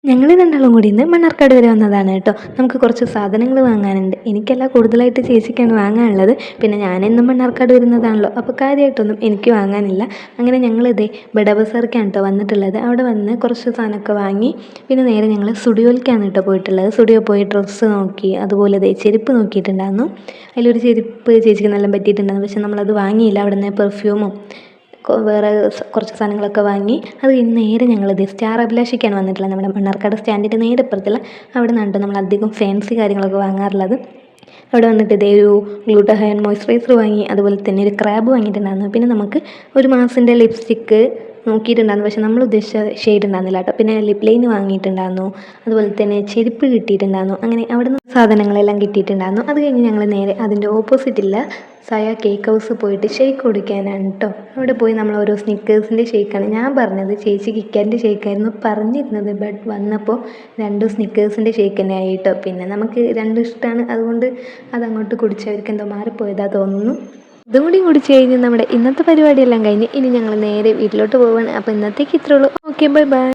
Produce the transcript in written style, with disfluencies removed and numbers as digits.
ഞങ്ങൾ രണ്ടാളും കൂടി ഇന്ന് മണ്ണാർക്കാട് വരെ വന്നതാണ് കേട്ടോ. നമുക്ക് കുറച്ച് സാധനങ്ങൾ വാങ്ങാനുണ്ട്. എനിക്കല്ല, കൂടുതലായിട്ട് ചേച്ചിക്കാണ് വാങ്ങാനുള്ളത്. പിന്നെ ഞാനെന്നും മണ്ണാർക്കാട് വരുന്നതാണല്ലോ, അപ്പോൾ കാര്യമായിട്ടൊന്നും എനിക്ക് വാങ്ങാനില്ല. അങ്ങനെ ഞങ്ങളിതേ ബഡ ബസാറിലേക്കാണ് കേട്ടോ വന്നിട്ടുള്ളത്. അവിടെ വന്ന് കുറച്ച് സാധനമൊക്കെ വാങ്ങി പിന്നെ നേരെ ഞങ്ങൾ സ്റ്റുഡിയോയിലേക്കാണ് കേട്ടോ പോയിട്ടുള്ളത്. സ്റ്റുഡിയോ പോയി ഡ്രസ്സ് നോക്കി, അതുപോലെ ദേ ചെരുപ്പ് നോക്കിയിട്ടുണ്ടായിരുന്നു. അതിലൊരു ചെരുപ്പ് ചേച്ചിക്ക് നല്ല പറ്റിയിട്ടുണ്ടായിരുന്നു. പക്ഷെ നമ്മളത് വാങ്ങിയില്ല. അവിടെ നിന്ന് പെർഫ്യൂമും വേറെ കുറച്ച് സാധനങ്ങളൊക്കെ വാങ്ങി അത് കഴിഞ്ഞ് നേരെ ഞങ്ങളിത് സ്റ്റാർ അഭിലാഷിക്കാണ് വന്നിട്ടുള്ളത്. നമ്മുടെ മണ്ണാർക്കാട് സ്റ്റാൻഡിൻ്റെ നേരെ ഇപ്പുറത്തുള്ള അവിടെ നിന്നാണ് നമ്മൾ അധികം ഫാൻസി കാര്യങ്ങളൊക്കെ വാങ്ങാറുള്ളത്. അവിടെ വന്നിട്ട് ഇതേ ഒരു ഗ്ലൂട്ടാഹയോൺ മോയ്സ്ചറൈസർ വാങ്ങി, അതുപോലെ തന്നെ ഒരു ക്രാബ് വാങ്ങിയിട്ടുണ്ടായിരുന്നു. പിന്നെ നമുക്ക് ഒരു മാസിൻ്റെ ലിപ്സ്റ്റിക്ക് നോക്കിയിട്ടുണ്ടായിരുന്നു, പക്ഷെ നമ്മൾ ഉദ്ദേശിച്ച ഷെയ്ഡ് ഉണ്ടായിരുന്നില്ല കേട്ടോ. പിന്നെ ലിപ് ലൈൻ വാങ്ങിയിട്ടുണ്ടായിരുന്നു, അതുപോലെ തന്നെ ചെരുപ്പ് കിട്ടിയിട്ടുണ്ടായിരുന്നു. അങ്ങനെ അവിടെ നിന്ന് സാധനങ്ങളെല്ലാം കിട്ടിയിട്ടുണ്ടായിരുന്നു. അത് കഴിഞ്ഞ് ഞങ്ങൾ നേരെ അതിൻ്റെ ഓപ്പോസിറ്റില്ല സയ കേക്ക് ഹൗസ് പോയിട്ട് ഷെയ്ക്ക് കുടിക്കാനാണ് കേട്ടോ. അവിടെ പോയി നമ്മൾ ഓരോ സ്നിക്കേഴ്സിൻ്റെ ഷെയ്ക്കാണ് ഞാൻ പറഞ്ഞത്. ചേച്ചി കിക്കാൻ്റെ ഷെയ്ക്കായിരുന്നു പറഞ്ഞിരുന്നത്, ബട്ട് വന്നപ്പോൾ രണ്ടും സ്നിക്കേഴ്സിൻ്റെ ഷെയ്ക്ക് തന്നെ ആയി കേട്ടോ. പിന്നെ നമുക്ക് രണ്ടും ഇഷ്ടമാണ്, അതുകൊണ്ട് അതങ്ങോട്ട് കുടിച്ചവർക്ക് എന്തോ മാറിപ്പോയതാ തോന്നുന്നു. ഇതും കൂടി കുടിച്ച് കഴിഞ്ഞ് നമ്മുടെ ഇന്നത്തെ പരിപാടിയെല്ലാം കഴിഞ്ഞ് ഇനി ഞങ്ങൾ നേരെ വീട്ടിലോട്ട് പോവുകയാണ്. അപ്പോൾ ഇന്നത്തേക്ക് ഇത്രേ ഉള്ളൂ. Okay, bye bye.